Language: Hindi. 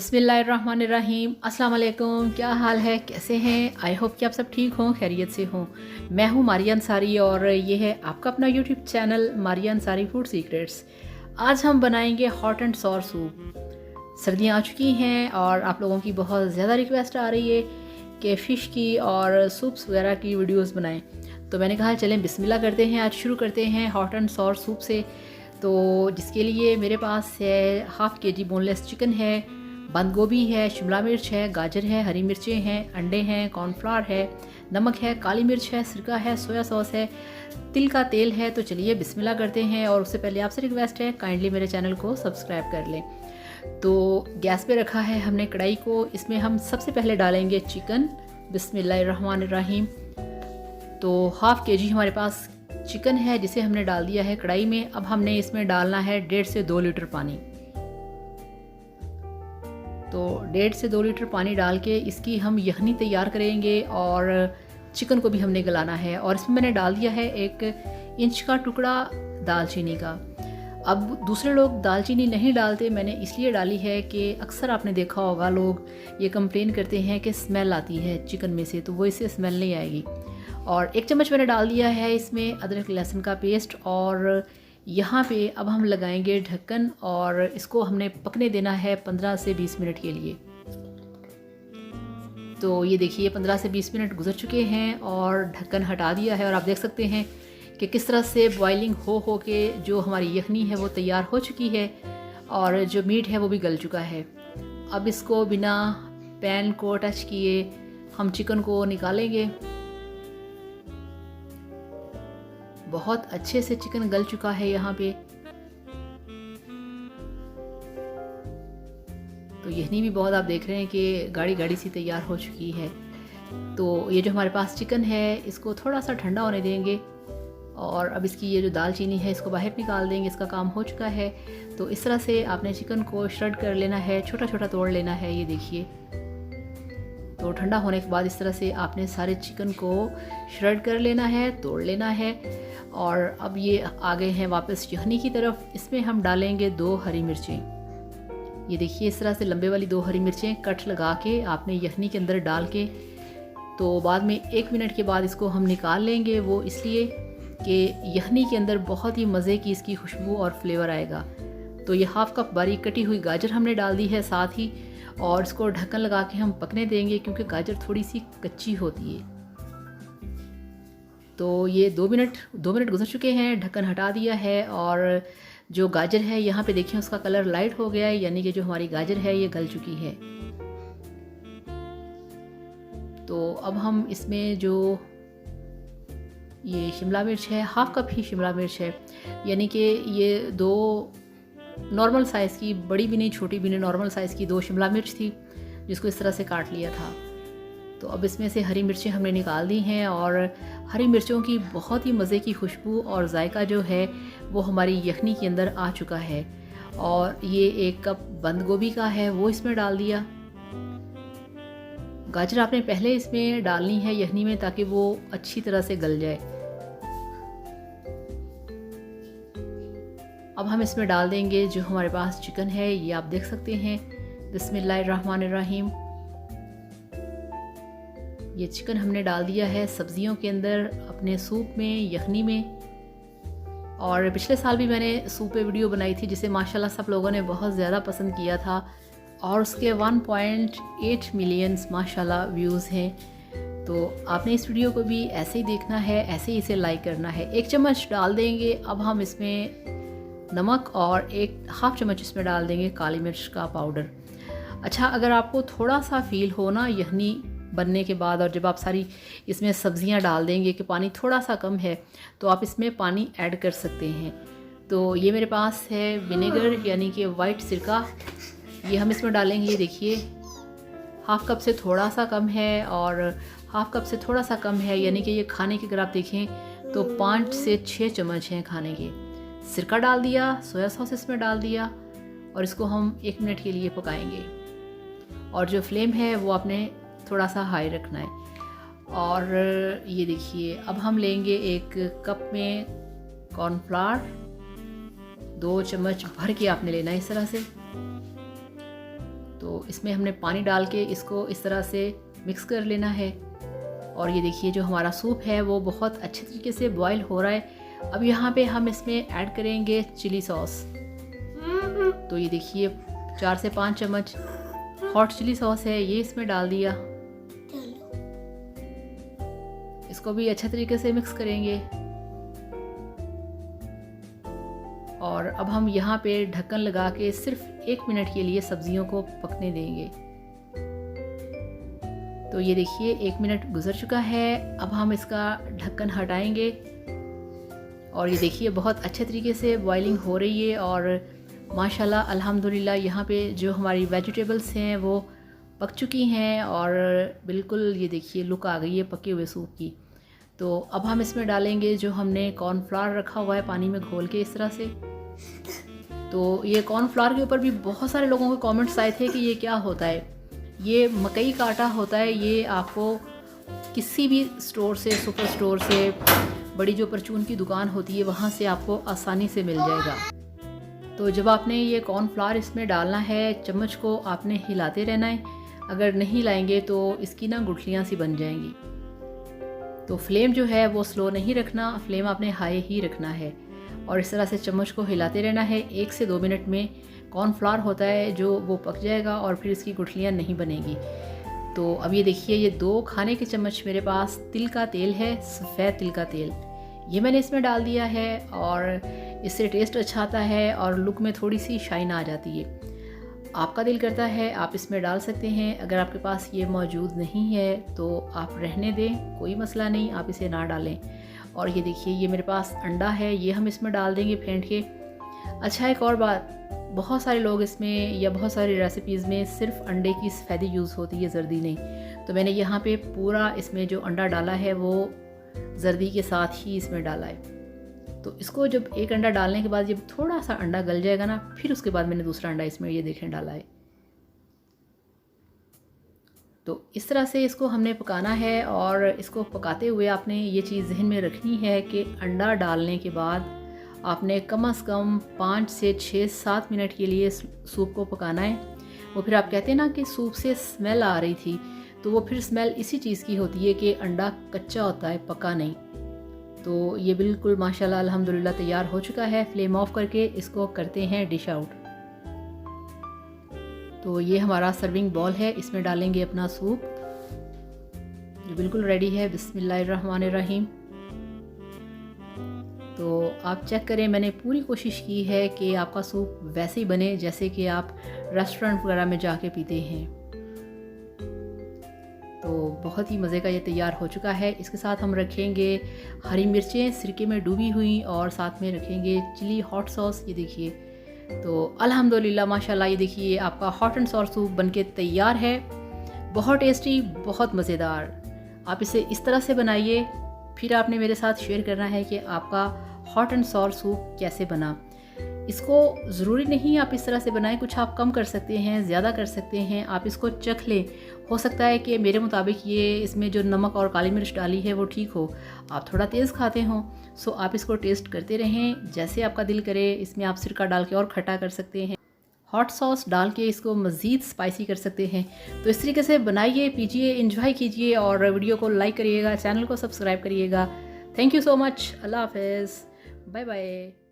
बिस्मिल्लाहिर्रहमानिर्रहीम। अस्सलाम वालेकुम। क्या हाल है, कैसे हैं? आई होप कि आप सब ठीक हों, खैरियत से हों। मैं हूं मारिया अंसारी और ये है आपका अपना YouTube channel Maria Ansari food secrets. आज हम बनाएंगे हॉट एंड सॉर सूप। सर्दियां आ चुकी हैं और आप लोगों की बहुत ज़्यादा रिक्वेस्ट आ रही है कि फ़िश की और सूप्स वगैरह की वीडियोस बनाएं, तो मैंने कहा चलें बिस्मिल्लाह करते हैं। आज शुरू करते हैं हॉट एंड सॉर सूप से। तो जिसके लिए मेरे पास है हाफ़ के जी बोनलेस चिकन है, बंद गोभी है, शिमला मिर्च है, गाजर है, हरी मिर्चें हैं, अंडे हैं, कॉर्नफ्लावर है, नमक है, काली मिर्च है, सिरका है, सोया सॉस है, तिल का तेल है। तो चलिए बिस्मिल्लाह करते हैं। और उससे पहले आपसे रिक्वेस्ट है काइंडली मेरे चैनल को सब्सक्राइब कर लें। तो गैस पे रखा है हमने कढ़ाई को। इसमें हम सबसे पहले डालेंगे चिकन। बिस्मिल्लाहिर्रहमानिर्रहीम। तो हाफ़ के जी हमारे पास चिकन है जिसे हमने डाल दिया है कढ़ाई में। अब हमने इसमें डालना है 1.5 से 2 लीटर पानी। तो 1.5 से 2 लीटर पानी डाल के इसकी हम यखनी तैयार करेंगे और चिकन को भी हमने गलाना है। और इसमें मैंने डाल दिया है 1 इंच का टुकड़ा दालचीनी का। अब दूसरे लोग दालचीनी नहीं डालते, मैंने इसलिए डाली है कि अक्सर आपने देखा होगा लोग ये कंप्लेन करते हैं कि स्मेल आती है चिकन में से, तो वो इससे स्मेल नहीं आएगी। और 1 चम्मच मैंने डाल दिया है इसमें अदरक लहसुन का पेस्ट। और यहाँ पे अब हम लगाएंगे ढक्कन और इसको हमने पकने देना है 15 से 20 मिनट के लिए। तो ये देखिए 15 से 20 मिनट गुजर चुके हैं और ढक्कन हटा दिया है। और आप देख सकते हैं कि किस तरह से बॉइलिंग हो के जो हमारी यखनी है वो तैयार हो चुकी है और जो मीट है वो भी गल चुका है। अब इसको बिना पैन को टच किए हम चिकन को निकालेंगे। बहुत अच्छे से चिकन गल चुका है यहाँ पे। तो यखनी भी बहुत आप देख रहे हैं कि गाढ़ी गाढ़ी सी तैयार हो चुकी है। तो ये जो हमारे पास चिकन है इसको थोड़ा सा ठंडा होने देंगे और अब इसकी ये जो दालचीनी है इसको बाहर निकाल देंगे। इसका काम हो चुका है। तो इस तरह से आपने चिकन को श्रेड कर लेना है, छोटा छोटा तोड़ लेना है। ये देखिए, तो ठंडा होने के बाद इस तरह से आपने सारे चिकन को श्रेड कर लेना है, तोड़ लेना है। और अब ये आ गए हैं वापस यखनी की तरफ। इसमें हम डालेंगे 2 हरी मिर्चें। ये देखिए इस तरह से लंबे वाली 2 हरी मिर्चें कट लगा के आपने यखनी के अंदर डाल के, तो बाद में 1 मिनट के बाद इसको हम निकाल लेंगे। वो इसलिए कि यखनी के अंदर बहुत ही मज़े की इसकी खुशबू और फ्लेवर आएगा। तो ये हाफ़ कप बारीक कटी हुई गाजर हमने डाल दी है साथ ही, और इसको ढक्कन लगा के हम पकने देंगे क्योंकि गाजर थोड़ी सी कच्ची होती है। तो ये 2 मिनट गुजर चुके हैं, ढक्कन हटा दिया है। और जो गाजर है यहाँ पे देखिए उसका कलर लाइट हो गया है, यानी कि जो हमारी गाजर है ये गल चुकी है। तो अब हम इसमें जो ये शिमला मिर्च है, हाफ़ कप ही शिमला मिर्च है, यानी कि ये 2 नॉर्मल साइज़ की, बड़ी भी नहीं छोटी भी नहीं, नॉर्मल साइज़ की 2 शिमला मिर्च थी जिसको इस तरह से काट लिया था। तो अब इसमें से हरी मिर्चें हमने निकाल दी हैं और हरी मिर्चों की बहुत ही मज़े की खुशबू और जायका जो है वो हमारी यखनी के अंदर आ चुका है। और ये 1 कप बंद गोभी का है वो इसमें डाल दिया। गाजर आपने पहले इसमें डालनी है यखनी में ताकि वो अच्छी तरह से गल जाए। अब हम इसमें डाल देंगे जो हमारे पास चिकन है, ये आप देख सकते हैं। बिस्मिल्लाहिर्रहमानिर्रहीम। ये चिकन हमने डाल दिया है सब्जियों के अंदर, अपने सूप में, यखनी में। और पिछले साल भी मैंने सूप पे वीडियो बनाई थी जिसे माशाल्लाह सब लोगों ने बहुत ज़्यादा पसंद किया था और उसके 1.8 मिलियन माशाल्लाह व्यूज़ हैं। तो आपने इस वीडियो को भी ऐसे ही देखना है, ऐसे ही इसे लाइक करना है। 1 चम्मच डाल देंगे अब हम इसमें नमक और 1/2 चम्मच इसमें डाल देंगे काली मिर्च का पाउडर। अच्छा, अगर आपको थोड़ा सा फील हो ना यखनी बनने के बाद और जब आप सारी इसमें सब्जियां डाल देंगे कि पानी थोड़ा सा कम है, तो आप इसमें पानी ऐड कर सकते हैं। तो ये मेरे पास है विनेगर यानी कि वाइट सिरका, ये हम इसमें डालेंगे। ये देखिए हाफ़ कप से थोड़ा सा कम है और हाफ़ कप से थोड़ा सा कम है, यानी कि ये खाने के अगर आप देखें तो 5 से 6 चम्मच हैं खाने के। सिरका डाल दिया, सोया सॉस इसमें डाल दिया और इसको हम 1 मिनट के लिए पकाएंगे। और जो फ्लेम है वो आपने थोड़ा सा हाई रखना है। और ये देखिए अब हम लेंगे 1 कप में कॉर्नफ्लावर, 2 चम्मच भर के आपने लेना है इस तरह से। तो इसमें हमने पानी डाल के इसको इस तरह से मिक्स कर लेना है। और ये देखिए जो हमारा सूप है वो बहुत अच्छे तरीके से बॉयल हो रहा है। अब यहाँ पे हम इसमें ऐड करेंगे चिली सॉस। तो ये देखिए 4 से 5 चम्मच हॉट चिली सॉस है, ये इसमें डाल दिया। इसको भी अच्छे तरीके से मिक्स करेंगे। और अब हम यहाँ पे ढक्कन लगा के सिर्फ 1 मिनट के लिए सब्जियों को पकने देंगे। तो ये देखिए 1 मिनट गुजर चुका है। अब हम इसका ढक्कन हटाएंगे और ये देखिए बहुत अच्छे तरीके से बॉइलिंग हो रही है और माशाल्लाह अल्हम्दुलिल्लाह यहाँ पे जो हमारी वेजिटेबल्स हैं वो पक चुकी हैं और बिल्कुल ये देखिए लुक आ गई है पके हुए सूप की। तो अब हम इसमें डालेंगे जो हमने कॉर्नफ्लावर रखा हुआ है पानी में घोल के इस तरह से। तो ये कॉर्नफ्लावर के ऊपर भी बहुत सारे लोगों के कमेंट्स आए थे कि ये क्या होता है। ये मकई का आटा होता है। ये आपको किसी भी स्टोर से, सुपर स्टोर से, बड़ी जो परचून की दुकान होती है वहाँ से आपको आसानी से मिल जाएगा। तो जब आपने ये कॉर्नफ्लावर इसमें डालना है, चम्मच को आपने हिलाते रहना है। अगर नहीं हिलाएंगे तो इसकी ना गुठलियाँ सी बन जाएंगी। तो फ्लेम जो है वो स्लो नहीं रखना, फ्लेम आपने हाई ही रखना है और इस तरह से चम्मच को हिलाते रहना है। 1 से 2 मिनट में कॉर्नफ्लावर होता है जो वो पक जाएगा और फिर इसकी गुठलियाँ नहीं बनेगी। तो अब ये देखिए ये 2 खाने के चम्मच मेरे पास तिल का तेल है, सफ़ेद तिल का तेल, ये मैंने इसमें डाल दिया है और इससे टेस्ट अच्छा आता है और लुक में थोड़ी सी शाइन आ जाती है। आपका दिल करता है आप इसमें डाल सकते हैं। अगर आपके पास ये मौजूद नहीं है तो आप रहने दें, कोई मसला नहीं, आप इसे ना डालें। और ये देखिए ये मेरे पास अंडा है, ये हम इसमें डाल देंगे फेंट के। अच्छा एक और बात, बहुत सारे लोग इसमें या बहुत सारी रेसिपीज़ में सिर्फ अंडे की सफ़ेदी यूज़ होती है, जर्दी नहीं। तो मैंने यहाँ पे पूरा इसमें जो अंडा डाला है वो जर्दी के साथ ही इसमें डाला है। तो इसको जब एक अंडा डालने के बाद जब थोड़ा सा अंडा गल जाएगा ना, फिर उसके बाद मैंने दूसरा अंडा इसमें ये देखें डाला है। तो इस तरह से इसको हमने पकाना है और इसको पकाते हुए आपने ये चीज़ जहन में रखनी है कि अंडा डालने के बाद आपने कम से कम 5 से 6-7 मिनट के लिए सूप को पकाना है। वो फिर आप कहते हैं ना कि सूप से स्मेल आ रही थी, तो वो फिर स्मेल इसी चीज़ की होती है कि अंडा कच्चा होता है, पका नहीं। तो ये बिल्कुल माशाल्लाह अल्हम्दुलिल्लाह तैयार हो चुका है। फ्लेम ऑफ करके इसको करते हैं डिश आउट। तो ये हमारा सर्विंग बॉल है, इसमें डालेंगे अपना सूप जो बिल्कुल रेडी है। बिस्मिल्लाहिर्रहमानिर्रहीम। तो आप चेक करें, मैंने पूरी कोशिश की है कि आपका सूप वैसे ही बने जैसे कि आप रेस्टोरेंट वगैरह में जाके पीते हैं। तो बहुत ही मज़े का ये तैयार हो चुका है। इसके साथ हम रखेंगे हरी मिर्चें सिरके में डूबी हुई और साथ में रखेंगे चिली हॉट सॉस। ये देखिए, तो अल्हम्दुलिल्लाह माशाल्लाह ये देखिए आपका हॉट एंड सॉर सूप बनके तैयार है। बहुत टेस्टी, बहुत मज़ेदार। आप इसे इस तरह से बनाइए, फिर आपने मेरे साथ शेयर करना है कि आपका हॉट एंड सॉर सूप कैसे बना। इसको ज़रूरी नहीं आप इस तरह से बनाएं, कुछ आप कम कर सकते हैं, ज़्यादा कर सकते हैं। आप इसको चख लें, हो सकता है कि मेरे मुताबिक ये इसमें जो नमक और काली मिर्च डाली है वो ठीक हो, आप थोड़ा तेज़ खाते हो। सो आप इसको टेस्ट करते रहें जैसे आपका दिल करे। इसमें आप सिरका डाल के और खट्टा कर सकते हैं, हॉट सॉस डाल के इसको मज़ीद स्पाइसी कर सकते हैं। तो इस तरीके से बनाइए, पीजिए, इंजॉय कीजिए और वीडियो को लाइक करिएगा, चैनल को सब्सक्राइब करिएगा। Thank you so much. अल्लाह हाफ़िज़, बाय बाय।